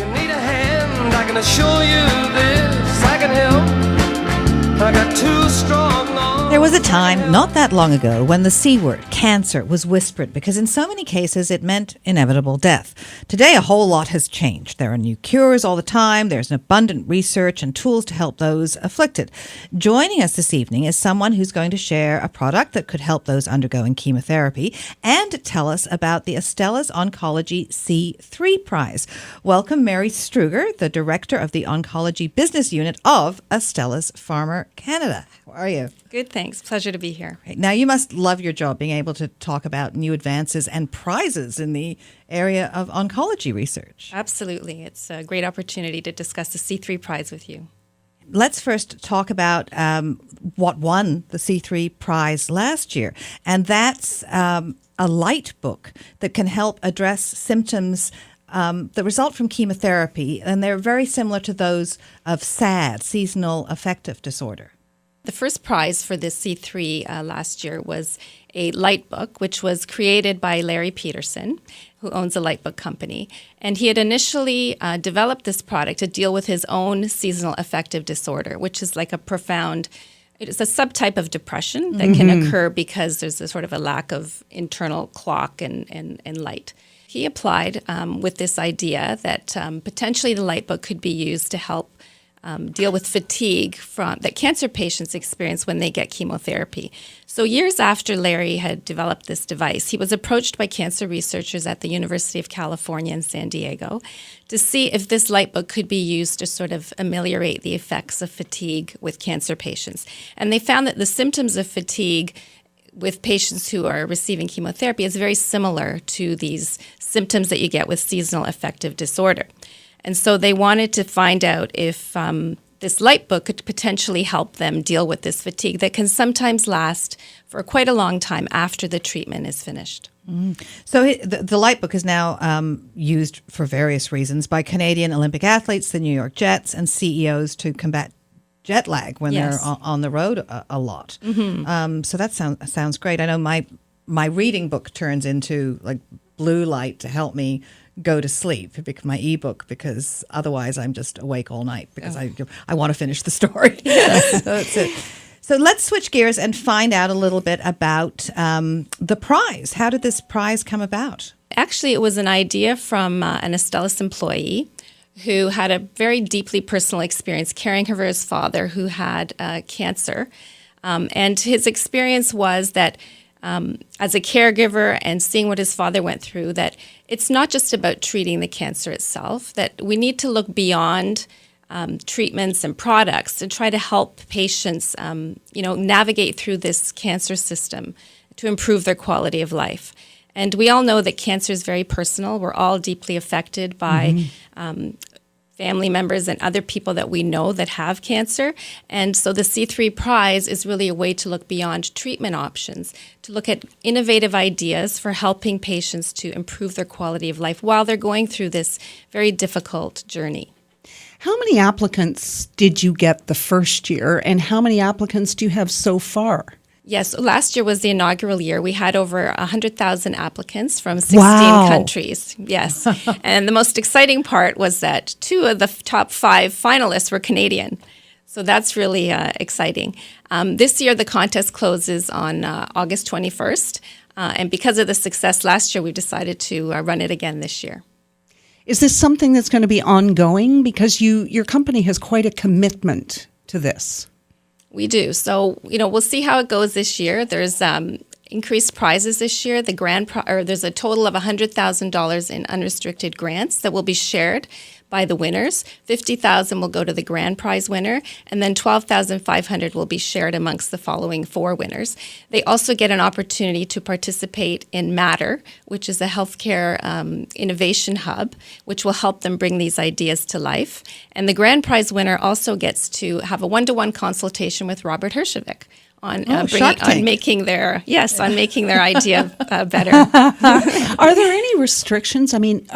you need a hand, I can assure you this, I can help. I got two strong arms. There was a time, not that long ago, when the C word, cancer, was whispered because in so many cases it meant inevitable death. Today, a whole lot has changed. There are new cures all the time. There's an abundant research and tools to help those afflicted. Joining us this evening is someone who's going to share a product that could help those undergoing chemotherapy and tell us about the Astellas Oncology C3 Prize. Welcome, Mary Strugar, the Director of the Oncology Business Unit of Astellas Pharma Canada. How are you? Good, thanks. Pleasure to be here. Now, you must love your job, being able to talk about new advances and prizes in the area of oncology research. Absolutely. It's a great opportunity to discuss the C3 Prize with you. Let's first talk about what won the C3 Prize last year, and that's a light book that can help address symptoms that result from chemotherapy, and they're very similar to those of SAD, seasonal affective disorder. The first prize for this C3 last year was a light book, which was created by Larry Peterson, who owns a light book company. And he had initially developed this product to deal with his own seasonal affective disorder, which is like it is a subtype of depression that can occur because there's a sort of a lack of internal clock and light. He applied with this idea that potentially the light book could be used to help deal with fatigue that cancer patients experience when they get chemotherapy. So years after Larry had developed this device, he was approached by cancer researchers at the University of California in San Diego to see if this light book could be used to sort of ameliorate the effects of fatigue with cancer patients. And they found that the symptoms of fatigue with patients who are receiving chemotherapy is very similar to these symptoms that you get with seasonal affective disorder. And so they wanted to find out if this light book could potentially help them deal with this fatigue that can sometimes last for quite a long time after the treatment is finished. So the light book is now used for various reasons by Canadian Olympic athletes, the New York Jets, and CEOs to combat jet lag when they're on the road a lot. So that sounds great. I know my reading book turns into like blue light to help me go to sleep, my ebook, because otherwise I'm just awake all night because I want to finish the story. So that's it. So let's switch gears and find out a little bit about the prize. How did this prize come about? Actually, it was an idea from an Astellas employee who had a very deeply personal experience caring for his father who had cancer. And his experience was that as a caregiver and seeing what his father went through, that it's not just about treating the cancer itself, that we need to look beyond treatments and products and try to help patients, navigate through this cancer system to improve their quality of life. And we all know that cancer is very personal. We're all deeply affected by family members and other people that we know that have cancer. And so the C3 Prize is really a way to look beyond treatment options, to look at innovative ideas for helping patients to improve their quality of life while they're going through this very difficult journey. How many applicants did you get the first year, and how many applicants do you have so far? Yes, last year was the inaugural year. We had over 100,000 applicants from 16 countries. Yes. And the most exciting part was that 2 of the top 5 finalists were Canadian. So that's really exciting. This year, the contest closes on August 21st. And because of the success last year, we've decided to run it again this year. Is this something that's going to be ongoing? Because your company has quite a commitment to this. We do. So, we'll see how it goes this year. There's increased prizes this year. There's a total of $100,000 in unrestricted grants that will be shared by the winners. $50,000 will go to the grand prize winner, and then $12,500 will be shared amongst the following 4 winners. They also get an opportunity to participate in Matter, which is a healthcare innovation hub, which will help them bring these ideas to life. And the grand prize winner also gets to have a one-to-one consultation with Robert Herjavec on making their idea better. Are there any restrictions? I mean,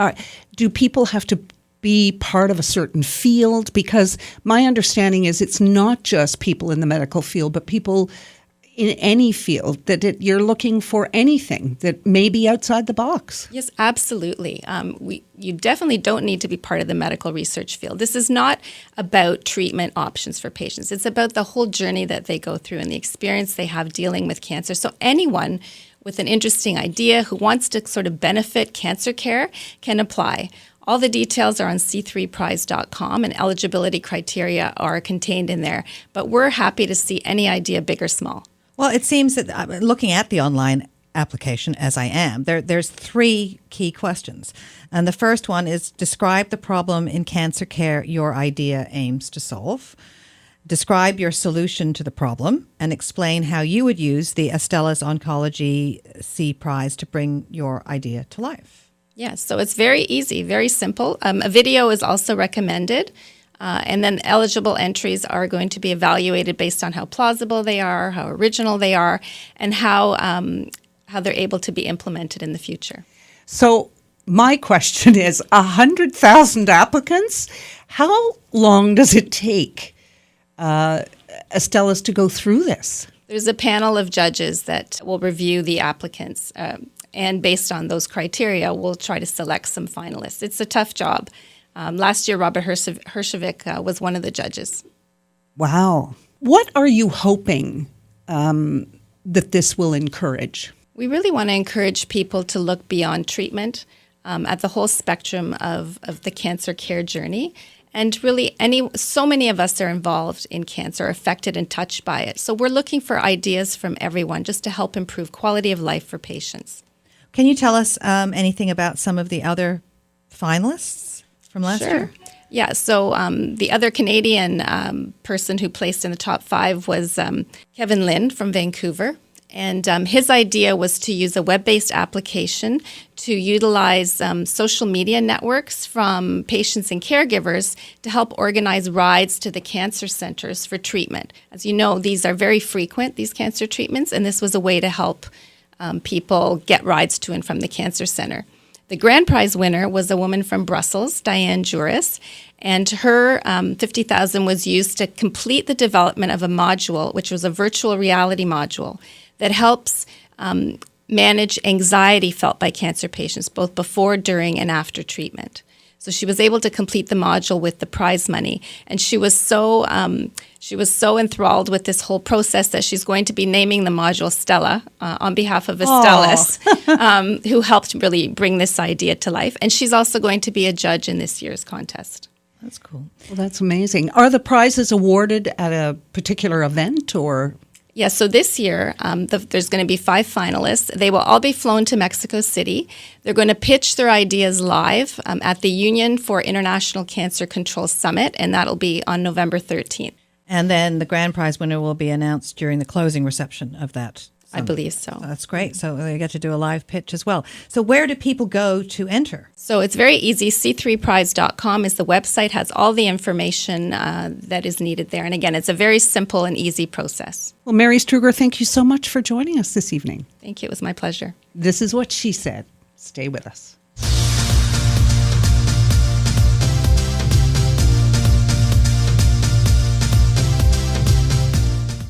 do people have to be part of a certain field? Because my understanding is it's not just people in the medical field, but people, in any field, that you're looking for anything that may be outside the box. Yes, absolutely. You definitely don't need to be part of the medical research field. This is not about treatment options for patients. It's about the whole journey that they go through and the experience they have dealing with cancer. So anyone with an interesting idea who wants to sort of benefit cancer care can apply. All the details are on c3prize.com, and eligibility criteria are contained in there. But we're happy to see any idea, big or small. Well, it seems that looking at the online application, as I am, there's 3 key questions. And the first one is describe the problem in cancer care your idea aims to solve. Describe your solution to the problem and explain how you would use the Astellas Oncology C Prize to bring your idea to life. Yes, so it's very easy, very simple. A video is also recommended. And then eligible entries are going to be evaluated based on how plausible they are, how original they are, and how they're able to be implemented in the future. So my question is, 100,000 applicants? How long does it take Astellas to go through this? There's a panel of judges that will review the applicants, and based on those criteria, we'll try to select some finalists. It's a tough job. Last year, Robert Hershevik was one of the judges. Wow. What are you hoping that this will encourage? We really want to encourage people to look beyond treatment at the whole spectrum of the cancer care journey. And really, so many of us are involved in cancer, affected and touched by it. So we're looking for ideas from everyone just to help improve quality of life for patients. Can you tell us anything about some of the other finalists from last year? Yeah, so the other Canadian person who placed in the top 5 was Kevin Lind from Vancouver. And his idea was to use a web-based application to utilize social media networks from patients and caregivers to help organize rides to the cancer centers for treatment. As you know, these are very frequent, these cancer treatments, and this was a way to help people get rides to and from the cancer center. The grand prize winner was a woman from Brussels, Diane Juris, and her $50,000 was used to complete the development of a module, which was a virtual reality module that helps manage anxiety felt by cancer patients, both before, during, and after treatment. So she was able to complete the module with the prize money, and she was so enthralled with this whole process that she's going to be naming the module Stella on behalf of Astellas, who helped really bring this idea to life. And she's also going to be a judge in this year's contest. That's cool. Well, that's amazing. Are the prizes awarded at a particular event or? Yeah, so this year, there's going to be 5 finalists. They will all be flown to Mexico City. They're going to pitch their ideas live at the Union for International Cancer Control Summit, and that'll be on November 13th. And then the grand prize winner will be announced during the closing reception of that I believe so. That's great. So they get to do a live pitch as well. So where do people go to enter? So it's very easy. c3prize.com is the website, has all the information that is needed there. And again, it's a very simple and easy process. Well, Mary Strugar, thank you so much for joining us this evening. Thank you. It was my pleasure. This is what she said. Stay with us.